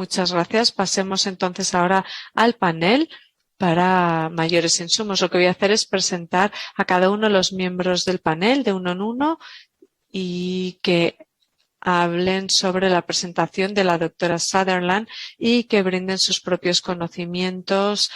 Muchas gracias. Pasemos entonces ahora al panel para mayores insumos. Lo que voy a hacer es presentar a cada uno de los miembros del panel de uno en uno y que hablen sobre la presentación de la doctora Sutherland y que brinden sus propios conocimientos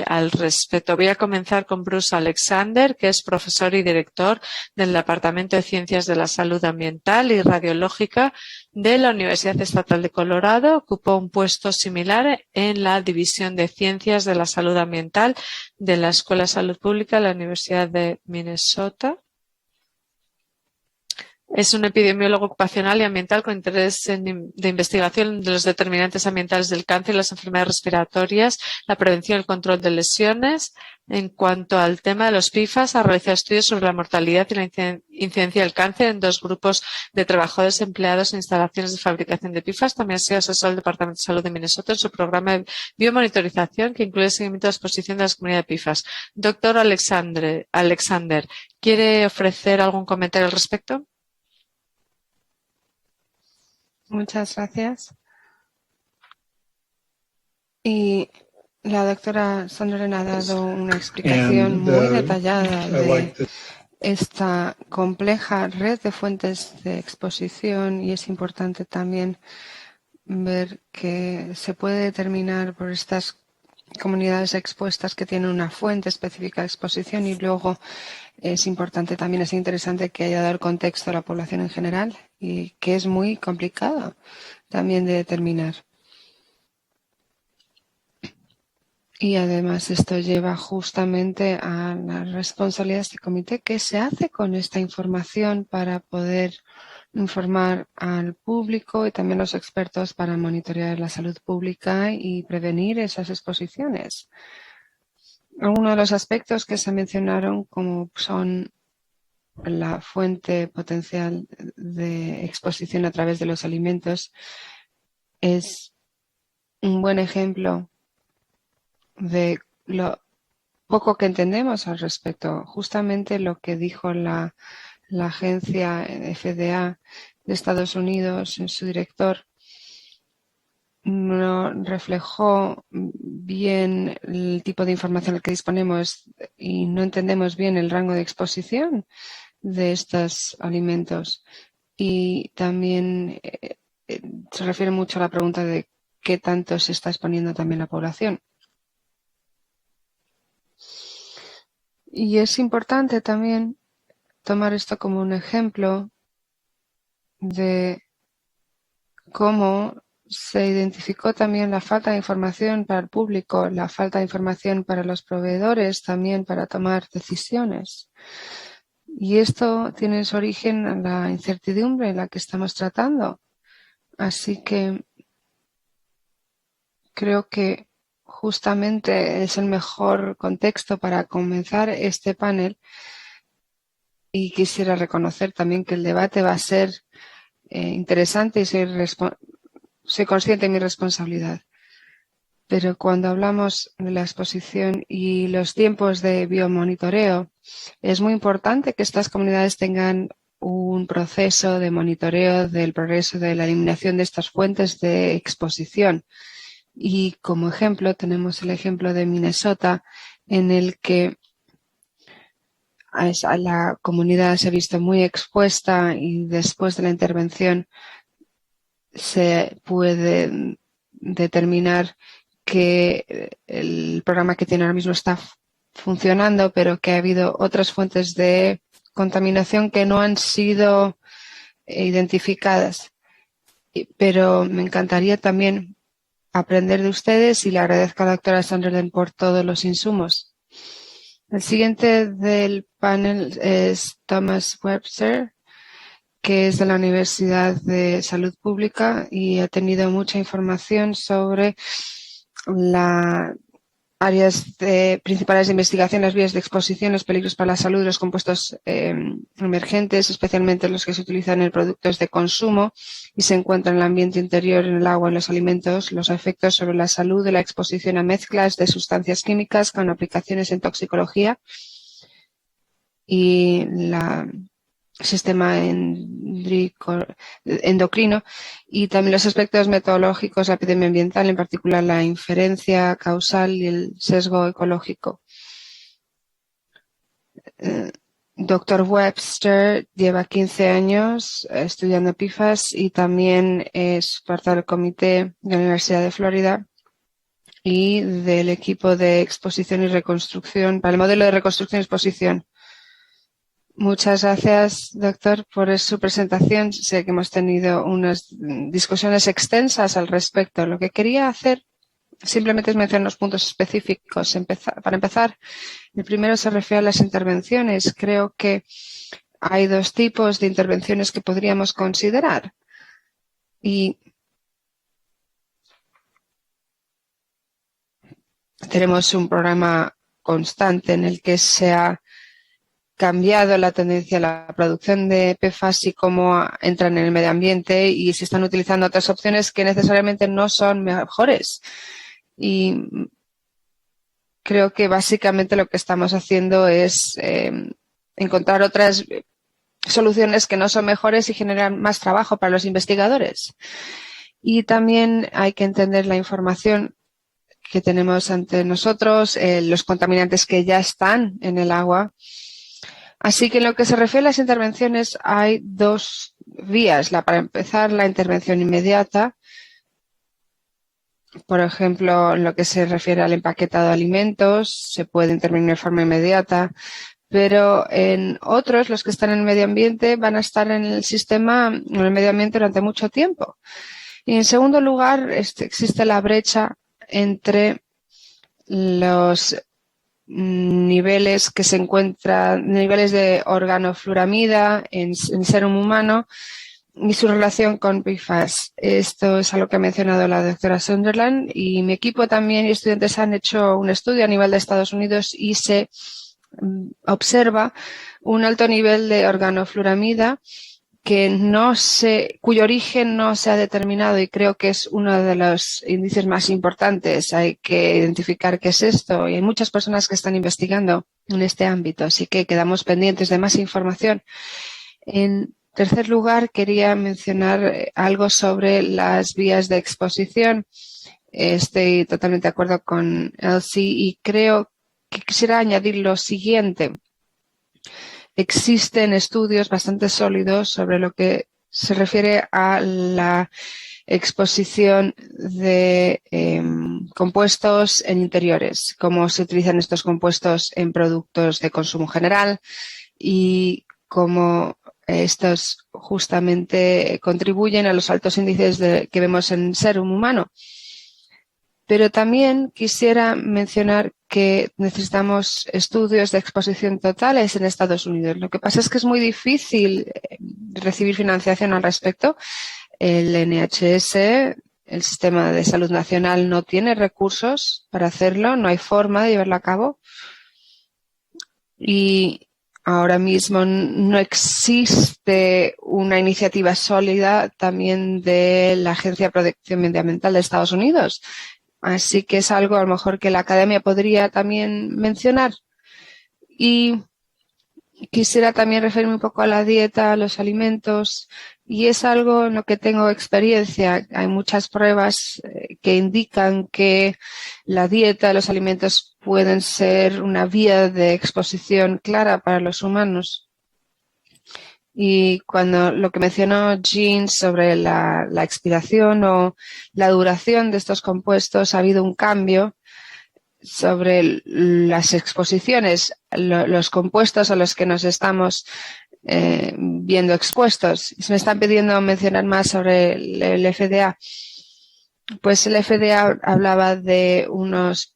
al respecto. Voy a comenzar con Bruce Alexander, que es profesor y director del Departamento de Ciencias de la Salud Ambiental y Radiológica de la Universidad Estatal de Colorado. Ocupó un puesto similar en la División de Ciencias de la Salud Ambiental de la Escuela de Salud Pública de la Universidad de Minnesota. Es un epidemiólogo ocupacional y ambiental con interés de investigación de los determinantes ambientales del cáncer y las enfermedades respiratorias, la prevención y el control de lesiones. En cuanto al tema de los PFAS, ha realizado estudios sobre la mortalidad y la incidencia del cáncer en 2 grupos de trabajadores empleados en instalaciones de fabricación de PFAS. También ha sido asesor del Departamento de Salud de Minnesota en su programa de biomonitorización que incluye el seguimiento de la exposición de las comunidades de PFAS. Doctor Alexander, ¿quiere ofrecer algún comentario al respecto? Muchas gracias. Y la doctora Sutherland ha dado una explicación muy detallada de esta compleja red de fuentes de exposición y es importante también ver que se puede determinar por estas comunidades expuestas que tienen una fuente específica de exposición y luego es importante también, es interesante que haya dado el contexto a la población en general y que es muy complicado también de determinar. Y además esto lleva justamente a la responsabilidad de este comité. ¿Qué se hace con esta información para poder informar al público y también los expertos para monitorear la salud pública y prevenir esas exposiciones? Algunos de los aspectos que se mencionaron como son la fuente potencial de exposición a través de los alimentos es un buen ejemplo de lo poco que entendemos al respecto. Justamente lo que dijo la agencia FDA de Estados Unidos, su director, no reflejó bien el tipo de información al que disponemos y no entendemos bien el rango de exposición de estos alimentos. Y también se refiere mucho a la pregunta de qué tanto se está exponiendo también la población. Y es importante también tomar esto como un ejemplo de cómo se identificó también la falta de información para el público, la falta de información para los proveedores también para tomar decisiones. Y esto tiene su origen en la incertidumbre en la que estamos tratando. Así que creo que justamente es el mejor contexto para comenzar este panel y quisiera reconocer también que el debate va a ser interesante y soy consciente de mi responsabilidad. Pero cuando hablamos de la exposición y los tiempos de biomonitoreo, es muy importante que estas comunidades tengan un proceso de monitoreo del progreso de la eliminación de estas fuentes de exposición. Y como ejemplo, tenemos el ejemplo de Minnesota, en el que la comunidad se ha visto muy expuesta y después de la intervención se puede determinar que el programa que tiene ahora mismo está funcionando, pero que ha habido otras fuentes de contaminación que no han sido identificadas. Pero me encantaría también aprender de ustedes y le agradezco a la doctora Sutherland por todos los insumos. El siguiente del panel es Thomas Webster, que es de la Universidad de Salud Pública y ha tenido mucha información sobre las áreas principales de investigación, las vías de exposición, los peligros para la salud, los compuestos emergentes, especialmente los que se utilizan en productos de consumo y se encuentran en el ambiente interior, en el agua, en los alimentos, los efectos sobre la salud de la exposición a mezclas de sustancias químicas con aplicaciones en toxicología y la sistema endocrino y también los aspectos metodológicos, la epidemia ambiental, en particular la inferencia causal y el sesgo ecológico. Dr. Webster lleva 15 años estudiando PFAS y también es parte del comité de la Universidad de Florida y del equipo de exposición y reconstrucción, para el modelo de reconstrucción y exposición. Muchas gracias, doctor, por su presentación. Sé que hemos tenido unas discusiones extensas al respecto. Lo que quería hacer simplemente es mencionar unos puntos específicos. Para empezar, el primero se refiere a las intervenciones. Creo que hay dos tipos de intervenciones que podríamos considerar. Y tenemos un programa constante en el que se ha cambiado la tendencia a la producción de PFAS y cómo entran en el medio ambiente y se están utilizando otras opciones que necesariamente no son mejores. Y creo que básicamente lo que estamos haciendo es encontrar otras soluciones que no son mejores y generan más trabajo para los investigadores. Y también hay que entender la información que tenemos ante nosotros, los contaminantes que ya están en el agua. Así que en lo que se refiere a las intervenciones hay dos vías. Para empezar, la intervención inmediata. Por ejemplo, en lo que se refiere al empaquetado de alimentos, se puede intervenir de forma inmediata, pero en otros, los que están en el medio ambiente, van a estar en el sistema, en el medio ambiente durante mucho tiempo. Y en segundo lugar, existe la brecha entre los niveles que se encuentran, niveles de organofluoramida en ser humano y su relación con PFAS. Esto es algo que ha mencionado la doctora Sunderland y mi equipo también y estudiantes han hecho un estudio a nivel de Estados Unidos y se observa un alto nivel de organofluoramida cuyo origen no se ha determinado y creo que es uno de los índices más importantes. Hay que identificar qué es esto y hay muchas personas que están investigando en este ámbito, así que quedamos pendientes de más información. En tercer lugar, quería mencionar algo sobre las vías de exposición. Estoy totalmente de acuerdo con Elsie y creo que quisiera añadir lo siguiente. Existen estudios bastante sólidos sobre lo que se refiere a la exposición de compuestos en interiores, cómo se utilizan estos compuestos en productos de consumo general y cómo estos justamente contribuyen a los altos índices que vemos en el ser humano. Pero también quisiera mencionar que necesitamos estudios de exposición totales en Estados Unidos. Lo que pasa es que es muy difícil recibir financiación al respecto. El NHS, el Sistema de Salud Nacional, no tiene recursos para hacerlo, no hay forma de llevarlo a cabo. Y ahora mismo no existe una iniciativa sólida también de la Agencia de Protección Medioambiental de Estados Unidos. Así que es algo a lo mejor que la academia podría también mencionar. Y quisiera también referirme un poco a la dieta, a los alimentos, y es algo en lo que tengo experiencia. Hay muchas pruebas que indican que la dieta, los alimentos pueden ser una vía de exposición clara para los humanos. Y cuando lo que mencionó Jean sobre la expiración o la duración de estos compuestos, ha habido un cambio sobre las exposiciones, los compuestos a los que nos estamos viendo expuestos. Si me están pidiendo mencionar más sobre el FDA, pues el FDA hablaba de unos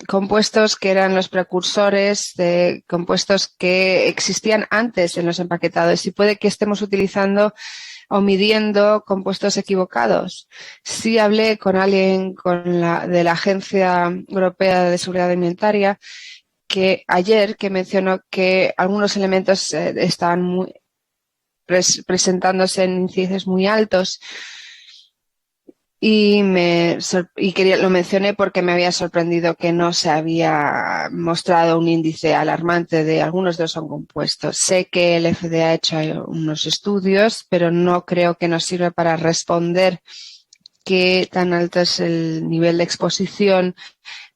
compuestos que eran los precursores de compuestos que existían antes en los empaquetados y puede que estemos utilizando o midiendo compuestos equivocados. Sí hablé con alguien de la Agencia Europea de Seguridad Alimentaria ayer que mencionó que algunos elementos estaban presentándose en índices muy altos Y lo mencioné porque me había sorprendido que no se había mostrado un índice alarmante de algunos de los compuestos. Sé que el FDA ha hecho unos estudios, pero no creo que nos sirva para responder qué tan alto es el nivel de exposición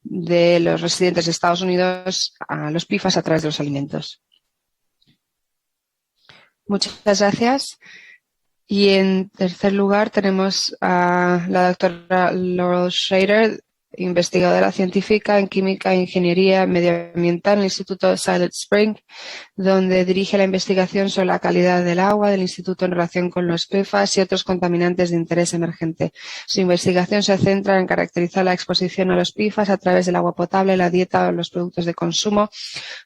de los residentes de Estados Unidos a los PFAS a través de los alimentos. Muchas gracias. Y en tercer lugar tenemos a la doctora Laurel Schrader, investigadora científica en Química e Ingeniería Medioambiental en el Instituto Silent Spring, donde dirige la investigación sobre la calidad del agua del instituto en relación con los PFAS y otros contaminantes de interés emergente. Su investigación se centra en caracterizar la exposición a los PFAS a través del agua potable, la dieta o los productos de consumo,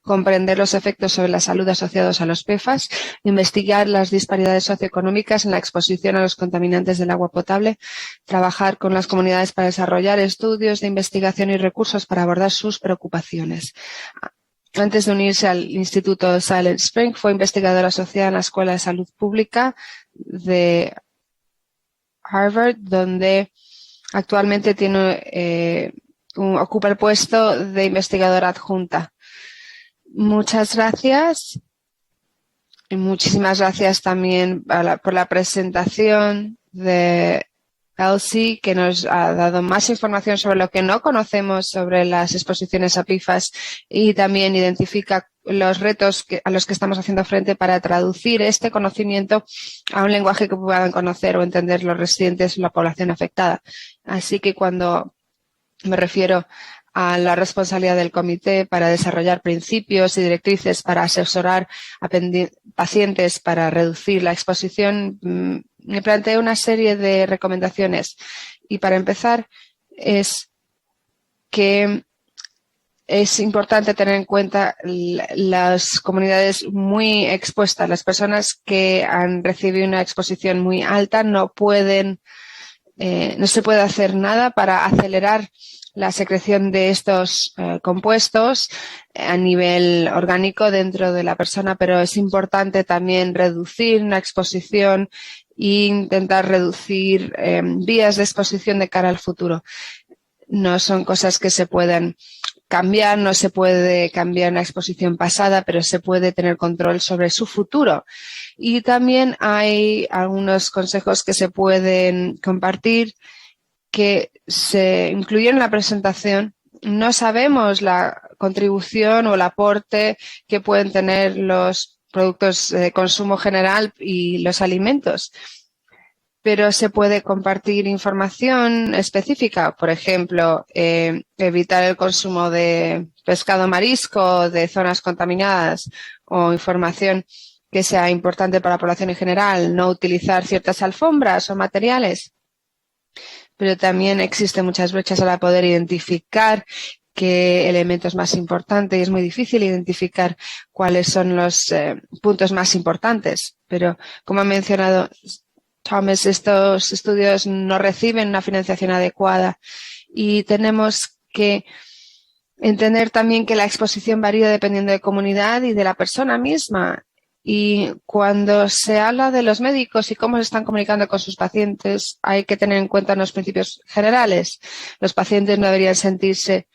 comprender los efectos sobre la salud asociados a los PFAS, investigar las disparidades socioeconómicas en la exposición a los contaminantes del agua potable, trabajar con las comunidades para desarrollar estudios de investigación y recursos para abordar sus preocupaciones. Antes de unirse al Instituto Silent Spring, fue investigadora asociada en la Escuela de Salud Pública de Harvard, donde actualmente ocupa el puesto de investigadora adjunta. Muchas gracias. Y muchísimas gracias también por la presentación de Elsie, que nos ha dado más información sobre lo que no conocemos sobre las exposiciones a PFAS y también identifica los retos a los que estamos haciendo frente para traducir este conocimiento a un lenguaje que puedan conocer o entender los residentes y la población afectada. Así que cuando me refiero a la responsabilidad del comité para desarrollar principios y directrices para asesorar a pacientes para reducir la exposición, me planteé una serie de recomendaciones. Y para empezar, es que es importante tener en cuenta las comunidades muy expuestas. Las personas que han recibido una exposición muy alta no se puede hacer nada para acelerar la secreción de estos compuestos a nivel orgánico dentro de la persona, pero es importante también reducir una exposición e intentar reducir vías de exposición de cara al futuro. No son cosas que se puedan cambiar, no se puede cambiar una exposición pasada, pero se puede tener control sobre su futuro. Y también hay algunos consejos que se pueden compartir que se incluyeron en la presentación. No sabemos la contribución o el aporte que pueden tener los productos de consumo general y los alimentos, pero se puede compartir información específica, por ejemplo, evitar el consumo de pescado marisco de zonas contaminadas o información que sea importante para la población en general, no utilizar ciertas alfombras o materiales. Pero también existen muchas brechas para poder identificar qué elemento es más importante y es muy difícil identificar cuáles son los puntos más importantes. Pero, como ha mencionado Thomas, estos estudios no reciben una financiación adecuada y tenemos que entender también que la exposición varía dependiendo de comunidad y de la persona misma. Y cuando se habla de los médicos y cómo se están comunicando con sus pacientes, hay que tener en cuenta unos principios generales. Los pacientes no deberían sentirse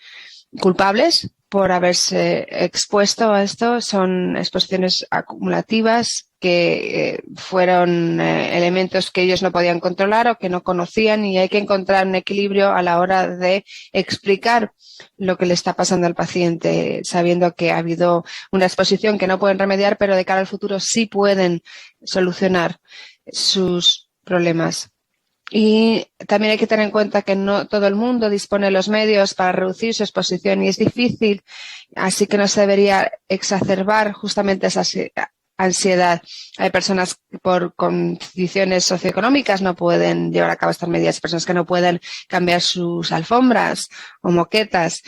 culpables por haberse expuesto a esto. Son exposiciones acumulativas que fueron elementos que ellos no podían controlar o que no conocían, y hay que encontrar un equilibrio a la hora de explicar lo que le está pasando al paciente, sabiendo que ha habido una exposición que no pueden remediar, pero de cara al futuro sí pueden solucionar sus problemas. Y también hay que tener en cuenta que no todo el mundo dispone de los medios para reducir su exposición y es difícil, así que no se debería exacerbar justamente esa ansiedad. Hay personas que por condiciones socioeconómicas no pueden llevar a cabo estas medidas, personas que no pueden cambiar sus alfombras o moquetas,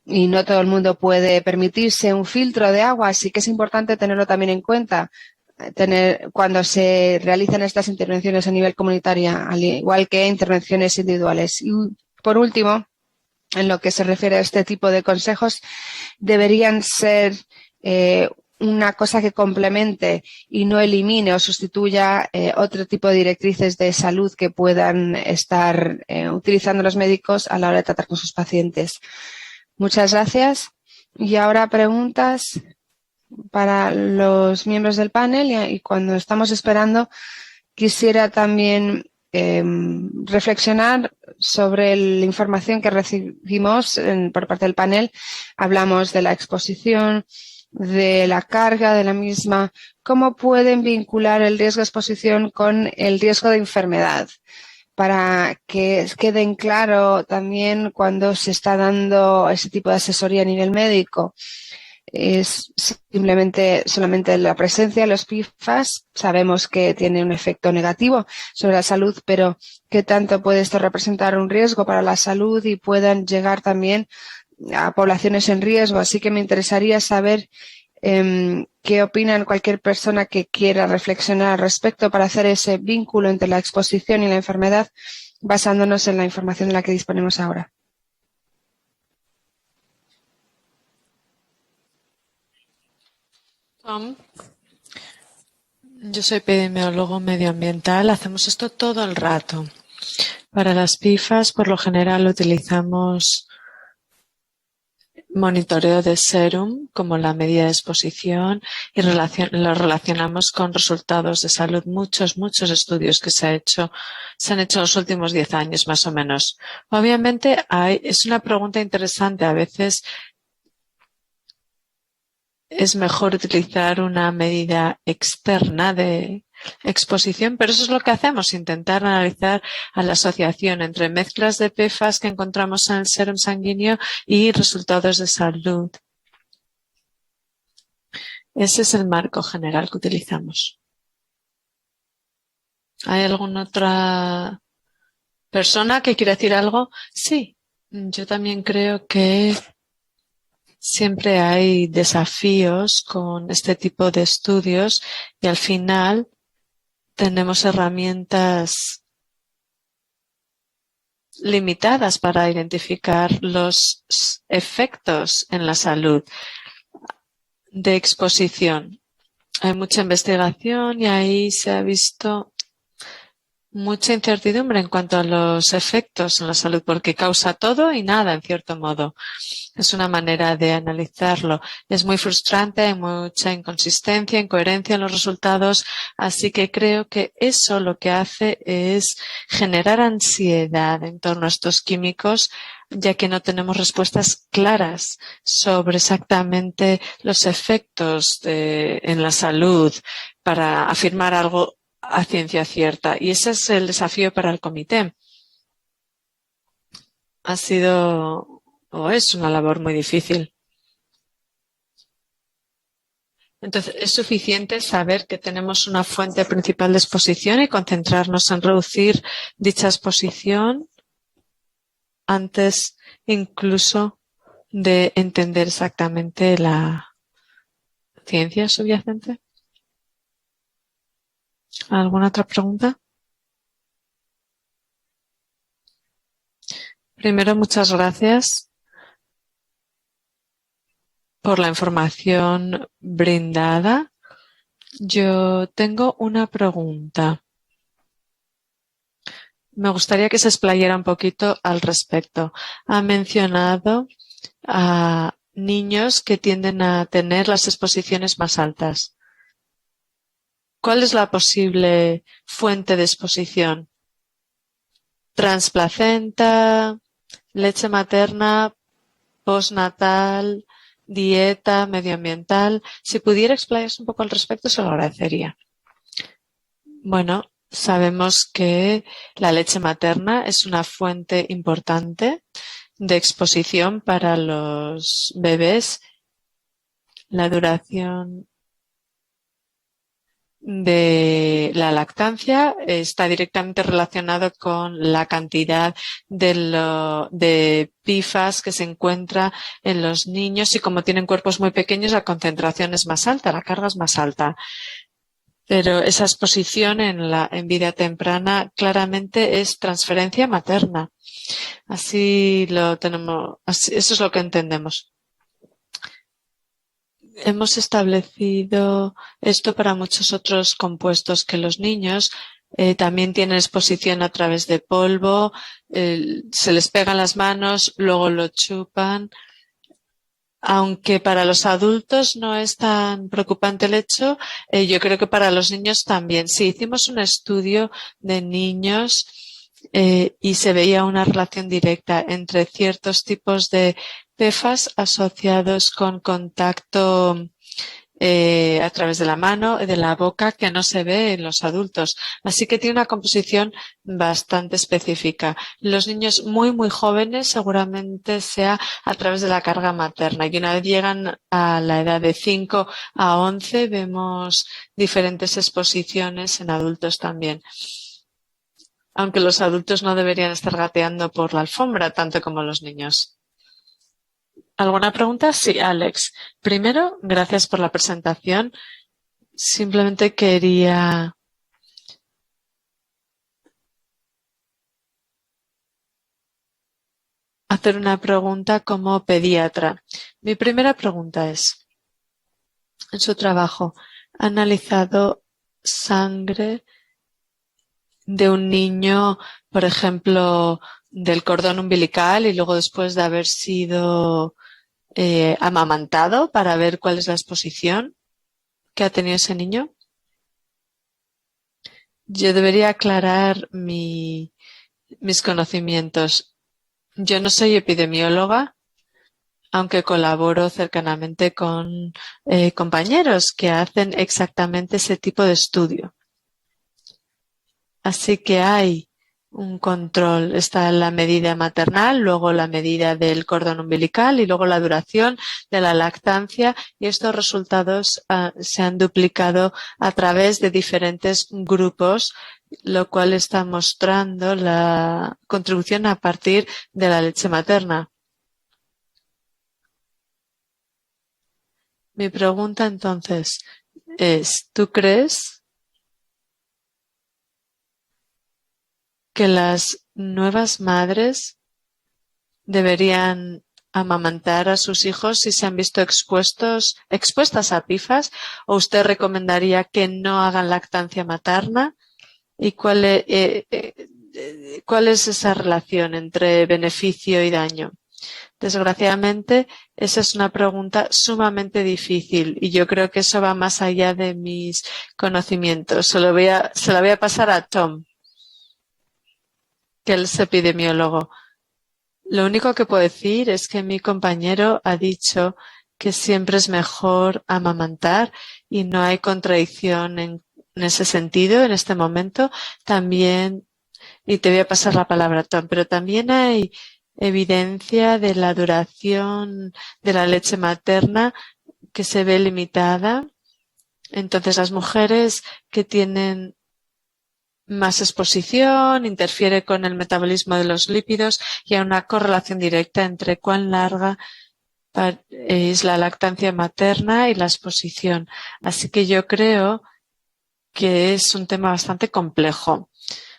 y no todo el mundo puede permitirse un filtro de agua, así que es importante tenerlo también en cuenta. Cuando se realizan estas intervenciones a nivel comunitario, al igual que intervenciones individuales. Y por último, en lo que se refiere a este tipo de consejos, deberían ser una cosa que complemente y no elimine o sustituya otro tipo de directrices de salud que puedan estar utilizando los médicos a la hora de tratar con sus pacientes. Muchas gracias. Y ahora preguntas para los miembros del panel y cuando estamos esperando quisiera también reflexionar sobre la información que recibimos por parte del panel. Hablamos de la exposición, de la carga de la misma. ¿Cómo pueden vincular el riesgo de exposición con el riesgo de enfermedad? Para que quede en claro también cuando se está dando ese tipo de asesoría a nivel médico. Es solamente la presencia de los PFAS. Sabemos que tiene un efecto negativo sobre la salud, pero ¿qué tanto puede esto representar un riesgo para la salud y puedan llegar también a poblaciones en riesgo? Así que me interesaría saber qué opinan cualquier persona que quiera reflexionar al respecto para hacer ese vínculo entre la exposición y la enfermedad basándonos en la información de la que disponemos ahora. Tom, yo soy epidemiólogo medioambiental. Hacemos esto todo el rato. Para las PFAS, por lo general, utilizamos monitoreo de serum como la medida de exposición y lo relacionamos con resultados de salud. Muchos estudios que se han hecho en los últimos 10 años, más o menos. Obviamente, es una pregunta interesante. A veces es mejor utilizar una medida externa de exposición, pero eso es lo que hacemos, intentar analizar a la asociación entre mezclas de PFAS que encontramos en el serum sanguíneo y resultados de salud. Ese es el marco general que utilizamos. ¿Hay alguna otra persona que quiera decir algo? Sí, yo también creo que siempre hay desafíos con este tipo de estudios y al final tenemos herramientas limitadas para identificar los efectos en la salud de exposición. Hay mucha investigación y ahí se ha visto mucha incertidumbre en cuanto a los efectos en la salud, porque causa todo y nada, en cierto modo. Es una manera de analizarlo. Es muy frustrante, hay mucha inconsistencia, incoherencia en los resultados, así que creo que eso lo que hace es generar ansiedad en torno a estos químicos, ya que no tenemos respuestas claras sobre exactamente los efectos en la salud para afirmar algo a ciencia cierta. Y ese es el desafío para el comité. Ha sido o es una labor muy difícil. Entonces, es suficiente saber que tenemos una fuente principal de exposición y concentrarnos en reducir dicha exposición antes incluso de entender exactamente la ciencia subyacente. ¿Alguna otra pregunta? Primero, muchas gracias por la información brindada. Yo tengo una pregunta. Me gustaría que se explayara un poquito al respecto. Ha mencionado a niños que tienden a tener las exposiciones más altas. ¿Cuál es la posible fuente de exposición? Transplacenta, leche materna, postnatal, dieta, medioambiental. Si pudiera explayarse un poco al respecto, se lo agradecería. Bueno, sabemos que la leche materna es una fuente importante de exposición para los bebés. La duración de la lactancia está directamente relacionado con la cantidad de PFAS que se encuentra en los niños y como tienen cuerpos muy pequeños la concentración es más alta, la carga es más alta. Pero esa exposición en vida temprana claramente es transferencia materna. Así lo tenemos, eso es lo que entendemos. hemos establecido esto para muchos otros compuestos que los niños también tienen exposición a través de polvo, se les pegan las manos, luego lo chupan. Aunque para los adultos no es tan preocupante el hecho, yo creo que para los niños también. Sí, hicimos un estudio de niños y se veía una relación directa entre ciertos tipos de PFAS asociados con contacto a través de la mano, de la boca, que no se ve en los adultos. Así que tiene una composición bastante específica. Los niños muy jóvenes seguramente sea a través de la carga materna. Y una vez llegan a la edad de 5 a 11 vemos diferentes exposiciones en adultos también. Aunque los adultos no deberían estar gateando por la alfombra tanto como los niños. ¿Alguna pregunta? Sí, Alex. Primero, gracias por la presentación. Simplemente quería hacer una pregunta como pediatra. Mi primera pregunta es, en su trabajo, ¿ha analizado sangre de un niño, por ejemplo, del cordón umbilical y luego después de haber sido amamantado para ver cuál es la exposición que ha tenido ese niño? Yo debería aclarar mis conocimientos. Yo no soy epidemióloga, aunque colaboro cercanamente con compañeros que hacen exactamente ese tipo de estudio. Así que hay un control. Está la medida maternal, luego la medida del cordón umbilical y luego la duración de la lactancia. Y estos resultados se han duplicado a través de diferentes grupos, lo cual está mostrando la contribución a partir de la leche materna. Mi pregunta entonces es, ¿tú crees que las nuevas madres deberían amamantar a sus hijos si se han visto expuestas a PFAS, o usted recomendaría que no hagan lactancia materna? ¿Y cuál es esa relación entre beneficio y daño? Desgraciadamente, esa es una pregunta sumamente difícil y yo creo que eso va más allá de mis conocimientos. Se la voy a pasar a Tom, que él es epidemiólogo. Lo único que puedo decir es que mi compañero ha dicho que siempre es mejor amamantar y no hay contradicción en ese sentido en este momento. También, y te voy a pasar la palabra, Tom, pero también hay evidencia de la duración de la leche materna que se ve limitada. Entonces, las mujeres que tienen más exposición, interfiere con el metabolismo de los lípidos y hay una correlación directa entre cuán larga es la lactancia materna y la exposición. Así que yo creo que es un tema bastante complejo.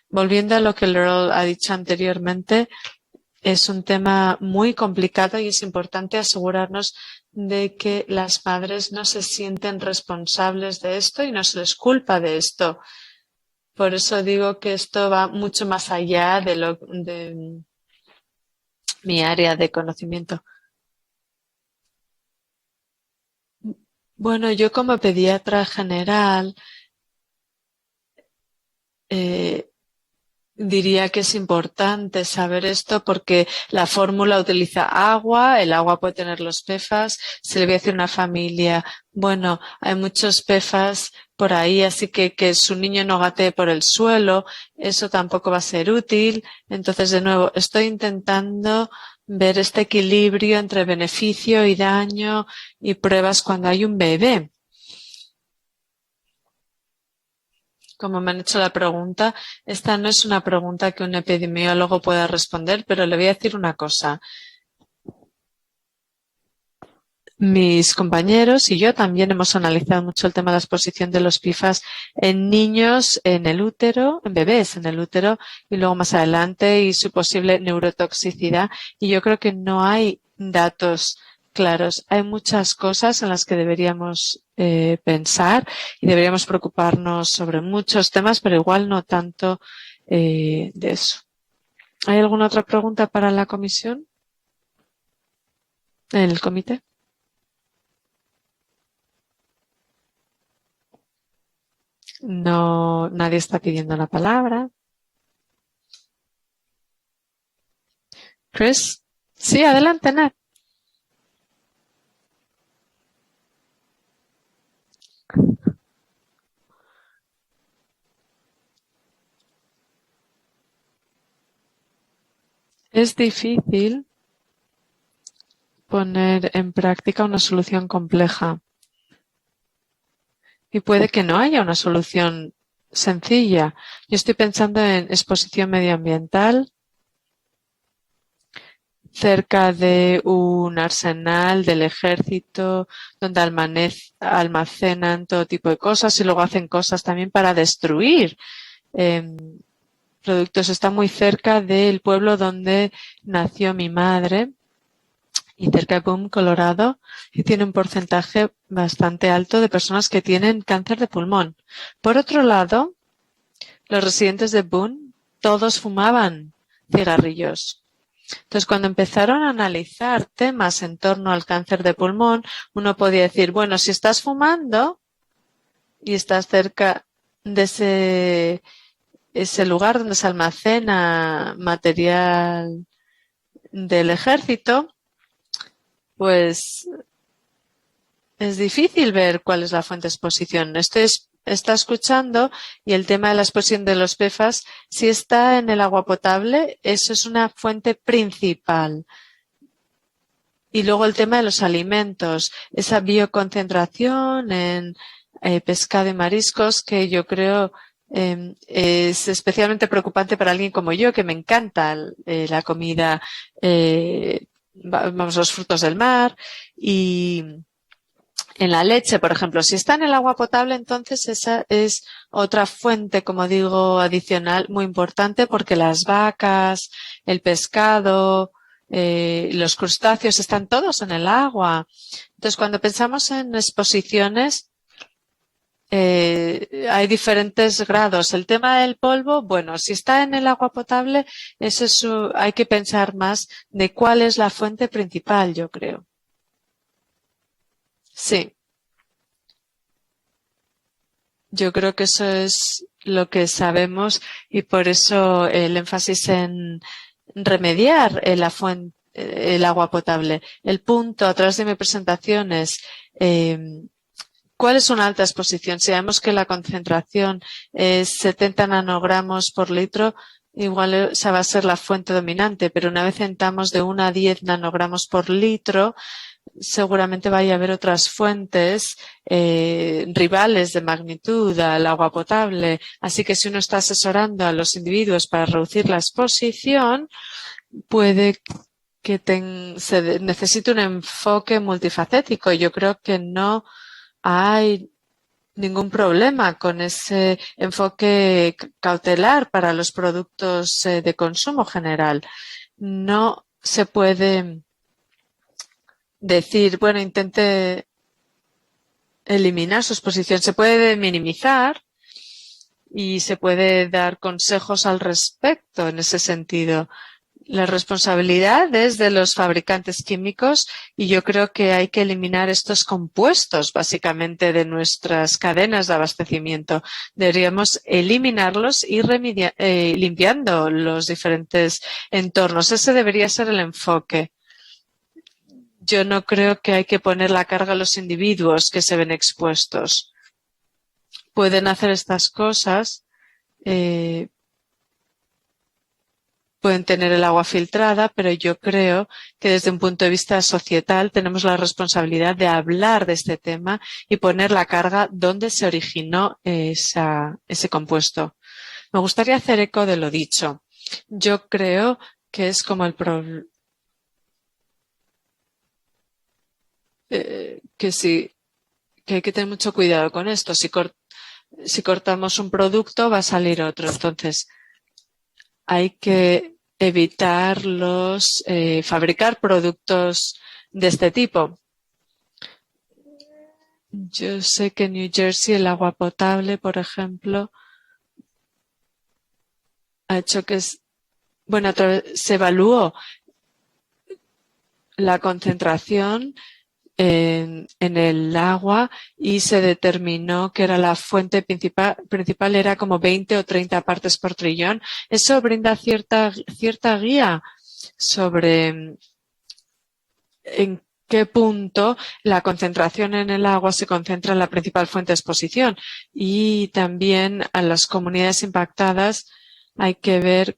Volviendo a lo que Laurel ha dicho anteriormente, es un tema muy complicado y es importante asegurarnos de que las madres no se sienten responsables de esto y no se les culpa de esto. Por eso digo que esto va mucho más allá de mi área de conocimiento. Bueno, yo como pediatra general diría que es importante saber esto porque la fórmula utiliza agua, el agua puede tener los PFAS. Se le voy a decir a una familia, bueno, hay muchos PFAS por ahí, así que su niño no gatee por el suelo, eso tampoco va a ser útil. Entonces, de nuevo, estoy intentando ver este equilibrio entre beneficio y daño y pruebas cuando hay un bebé. Como me han hecho la pregunta, esta no es una pregunta que un epidemiólogo pueda responder, pero le voy a decir una cosa. Mis compañeros y yo también hemos analizado mucho el tema de la exposición de los PFAS en niños en el útero, en bebés en el útero y luego más adelante y su posible neurotoxicidad. Y yo creo que no hay datos claros. Hay muchas cosas en las que deberíamos pensar y deberíamos preocuparnos sobre muchos temas, pero igual no tanto de eso. ¿Hay alguna otra pregunta para la comisión? ¿El comité? No, nadie está pidiendo la palabra. Chris, sí, adelante, Nat. Es difícil poner en práctica una solución compleja. Y puede que no haya una solución sencilla. Yo estoy pensando en exposición medioambiental cerca de un arsenal del ejército donde almacenan todo tipo de cosas y luego hacen cosas también para destruir productos. Está muy cerca del pueblo donde nació mi madre y cerca de Boone, Colorado, y tiene un porcentaje bastante alto de personas que tienen cáncer de pulmón. Por otro lado, los residentes de Boone todos fumaban cigarrillos. Entonces, cuando empezaron a analizar temas en torno al cáncer de pulmón, uno podía decir, bueno, si estás fumando y estás cerca de ese lugar donde se almacena material del ejército, pues es difícil ver cuál es la fuente de exposición. Está escuchando y el tema de la exposición de los PFAS, si está en el agua potable, eso es una fuente principal. Y luego el tema de los alimentos, esa bioconcentración en pescado y mariscos que yo creo es especialmente preocupante para alguien como yo, que me encanta la comida, los frutos del mar y en la leche, por ejemplo. Si está en el agua potable, entonces esa es otra fuente, como digo, adicional muy importante porque las vacas, el pescado, los crustáceos están todos en el agua. Entonces, cuando pensamos en exposiciones, hay diferentes grados. El tema del polvo, bueno, si está en el agua potable, hay que pensar más de cuál es la fuente principal, yo creo. Sí. Yo creo que eso es lo que sabemos y por eso el énfasis en remediar el agua potable. El punto a través de mi presentación es ¿cuál es una alta exposición? Si sabemos que la concentración es 70 nanogramos por litro, igual esa va a ser la fuente dominante, pero una vez entramos de 1 a 10 nanogramos por litro, seguramente vaya a haber otras fuentes rivales de magnitud al agua potable. Así que si uno está asesorando a los individuos para reducir la exposición, puede que se necesite un enfoque multifacético. Yo creo que no hay ningún problema con ese enfoque cautelar para los productos de consumo general. No se puede decir, bueno, intente eliminar su exposición. Se puede minimizar y se puede dar consejos al respecto en ese sentido. La responsabilidad es de los fabricantes químicos y yo creo que hay que eliminar estos compuestos básicamente de nuestras cadenas de abastecimiento. Deberíamos eliminarlos y limpiando los diferentes entornos. Ese debería ser el enfoque. Yo no creo que hay que poner la carga a los individuos que se ven expuestos. Pueden hacer estas cosas, pueden tener el agua filtrada, pero yo creo que desde un punto de vista societal tenemos la responsabilidad de hablar de este tema y poner la carga donde se originó ese compuesto. Me gustaría hacer eco de lo dicho. Yo creo que es como el problema. Que hay que tener mucho cuidado con esto. Si cortamos un producto, va a salir otro. Entonces, hay que evitar fabricar productos de este tipo. Yo sé que en New Jersey el agua potable, por ejemplo, ha hecho que se evaluó la concentración en el agua y se determinó que era la fuente principal era como 20 o 30 partes por trillón. Eso brinda cierta guía sobre en qué punto la concentración en el agua se concentra en la principal fuente de exposición, y también a las comunidades impactadas hay que ver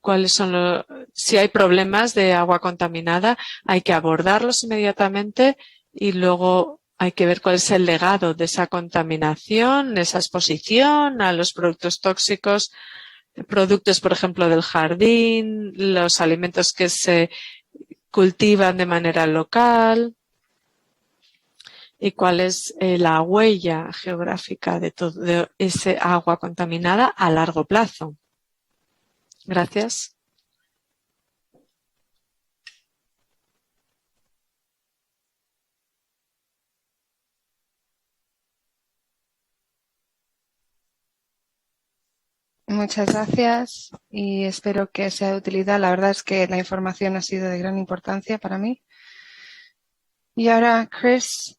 si hay problemas de agua contaminada, hay que abordarlos inmediatamente y luego hay que ver cuál es el legado de esa contaminación, esa exposición a los productos tóxicos, productos, por ejemplo, del jardín, los alimentos que se cultivan de manera local y cuál es la huella geográfica de todo ese agua contaminada a largo plazo. Gracias. Muchas gracias y espero que sea de utilidad. La verdad es que la información ha sido de gran importancia para mí. Y ahora, Chris,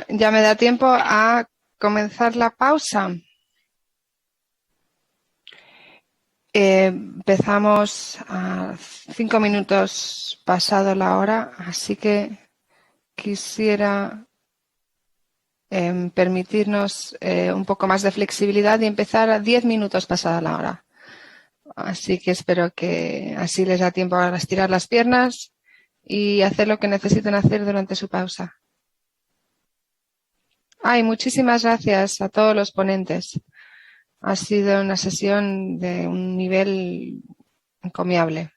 ya me da tiempo a comenzar la pausa. Empezamos a 5 minutos pasado la hora, así que quisiera permitirnos un poco más de flexibilidad y empezar a 10 minutos pasada la hora. Así que espero que así les da tiempo a estirar las piernas y hacer lo que necesiten hacer durante su pausa. Muchísimas gracias a todos los ponentes. Ha sido una sesión de un nivel encomiable.